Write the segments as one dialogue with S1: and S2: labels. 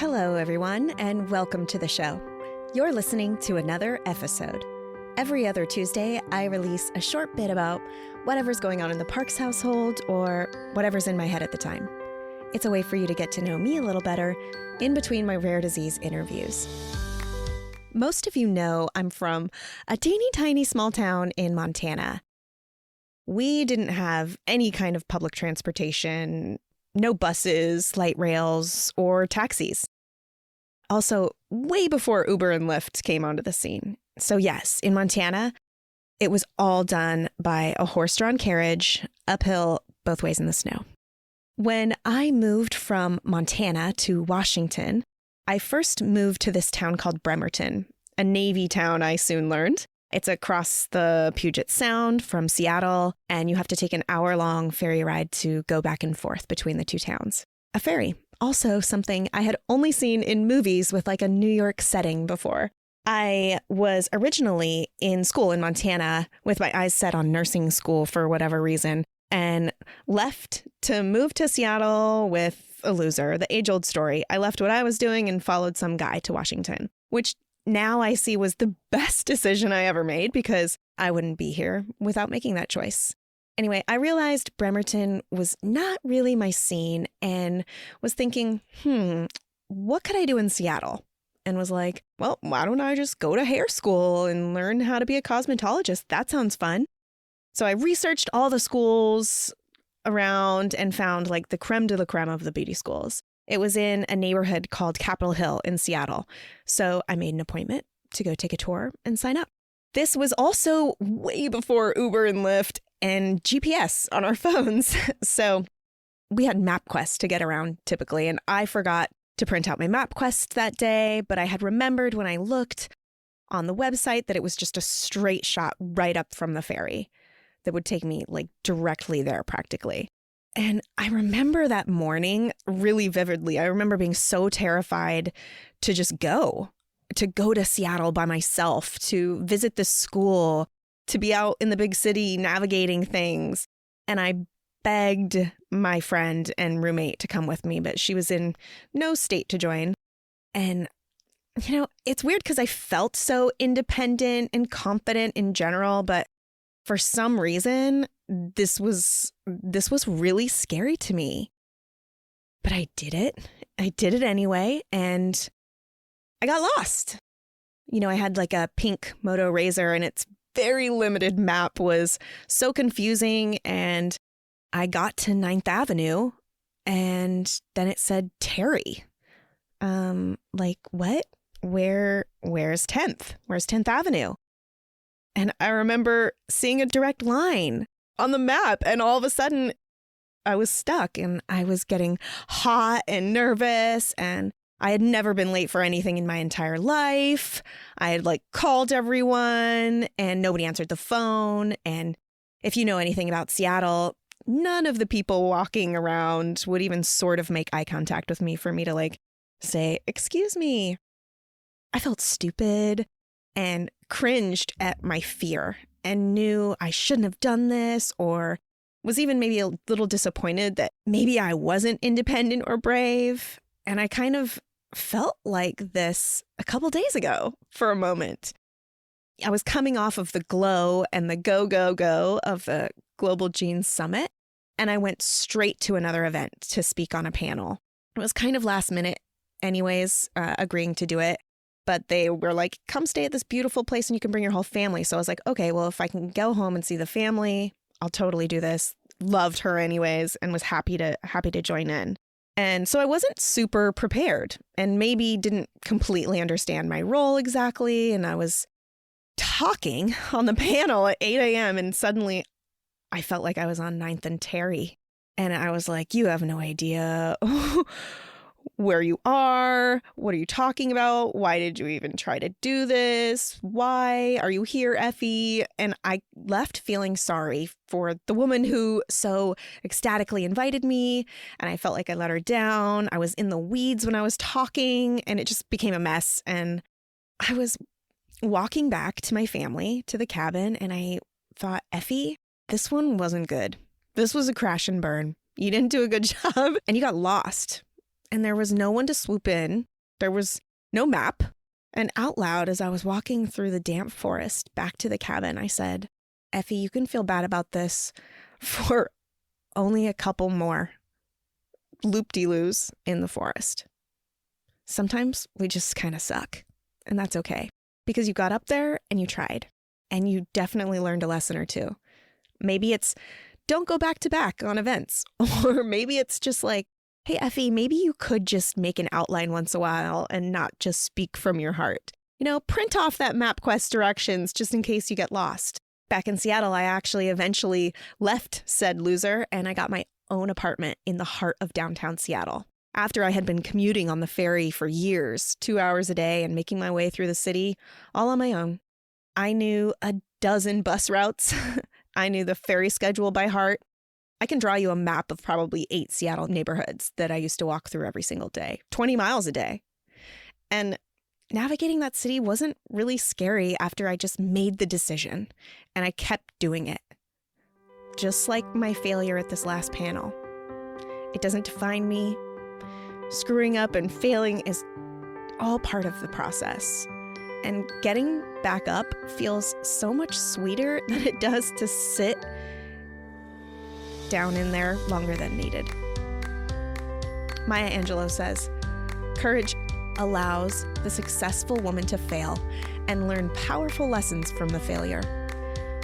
S1: Hello, everyone, and welcome to the show. You're listening to another Effisode. Every other Tuesday, I release a short bit about whatever's going on in the Parks household or whatever's in my head at the time. It's a way for you to get to know me a little better in between my rare disease interviews. Most of you know I'm from a teeny tiny small town in Montana. We didn't have any kind of public transportation, no buses, light rails, or taxis. Also, way before Uber and Lyft came onto the scene. So yes, in Montana, it was all done by a horse-drawn carriage, uphill, both ways in the snow. When I moved from Montana to Washington, I first moved to this town called Bremerton, a Navy town I soon learned. It's across the Puget Sound from Seattle, and you have to take an hour-long ferry ride to go back and forth between the two towns. A ferry, also something I had only seen in movies with like a New York setting before. I was originally in school in Montana with my eyes set on nursing school for whatever reason, and left to move to Seattle with a loser, the age-old story. I left what I was doing and followed some guy to Washington, which now I see was the best decision I ever made because I wouldn't be here without making that choice. Anyway, I realized Bremerton was not really my scene and was thinking, what could I do in Seattle? And was like, well, why don't I just go to hair school and learn how to be a cosmetologist? That sounds fun. So I researched all the schools around and found like the creme de la creme of the beauty schools. It was in a neighborhood called Capitol Hill in Seattle. So I made an appointment to go take a tour and sign up. This was also way before Uber and Lyft and GPS on our phones. So we had MapQuest to get around typically, and I forgot to print out my MapQuest that day, but I had remembered when I looked on the website that it was just a straight shot right up from the ferry that would take me like directly there practically. And I remember that morning really vividly. I remember being so terrified to just go to Seattle by myself, to visit the school, to be out in the big city navigating things. And I begged my friend and roommate to come with me, but she was in no state to join. And, you know, it's weird because I felt so independent and confident in general, but for some reason, this was really scary to me. But I did it. I did it anyway, and I got lost. You know, I had like a pink Moto Razor, and its very limited map was so confusing, and I got to 9th Avenue, and then it said Terry. Like, what? Where's 10th? Where's 10th Avenue? And I remember seeing a direct line on the map, and all of a sudden I was stuck, and I was getting hot and nervous, and I had never been late for anything in my entire life. I had like called everyone and nobody answered the phone. And if you know anything about Seattle, none of the people walking around would even sort of make eye contact with me for me to like say, "Excuse me." I felt stupid and cringed at my fear and knew I shouldn't have done this, or was even maybe a little disappointed that maybe I wasn't independent or brave. And I kind of felt like this a couple days ago for a moment. I was coming off of the glow and the go of the Global Jeans Summit, and I went straight to another event to speak on a panel. It was kind of last minute anyways, agreeing to do it. But they were like, come stay at this beautiful place and you can bring your whole family. So I was like, okay, well, if I can go home and see the family, I'll totally do this. Loved her anyways and was happy to join in. And so I wasn't super prepared and maybe didn't completely understand my role exactly. And I was talking on the panel at 8 a.m. and suddenly I felt like I was on 9th and Terry. And I was like, you have no idea where you are. What are you talking about? Why did you even try to do this? Why are you here, Effie? And I left feeling sorry for the woman who so ecstatically invited me, and I felt like I let her down. I was in the weeds when I was talking, and it just became a mess. And I was walking back to my family, to the cabin, and I thought, Effie, this one wasn't good. This was a crash and burn. You didn't do a good job, and you got lost. And there was no one to swoop in There was no map. And out loud, as I was walking through the damp forest back to the cabin, I said, Effie, you can feel bad about this for only a couple more loop-de-loos in the forest. Sometimes we just kind of suck, and that's okay, because you got up there and you tried, and you definitely learned a lesson or two. Maybe it's don't go back to back on events, or maybe it's just like, hey, Effie, maybe you could just make an outline once in a while and not just speak from your heart. Print off that MapQuest directions just in case you get lost. Back in Seattle, I actually eventually left said loser, and I got my own apartment in the heart of downtown Seattle. After I had been commuting on the ferry for years, 2 hours a day, and making my way through the city all on my own, I knew a dozen bus routes. I knew the ferry schedule by heart. I can draw you a map of probably 8 Seattle neighborhoods that I used to walk through every single day, 20 miles a day. And navigating that city wasn't really scary after I just made the decision, and I kept doing it. Just like my failure at this last panel. It doesn't define me. Screwing up and failing is all part of the process. And getting back up feels so much sweeter than it does to sit down in there longer than needed. Maya Angelou says, courage allows the successful woman to fail and learn powerful lessons from the failure,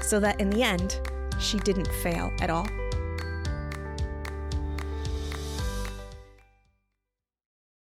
S1: so that in the end, she didn't fail at all.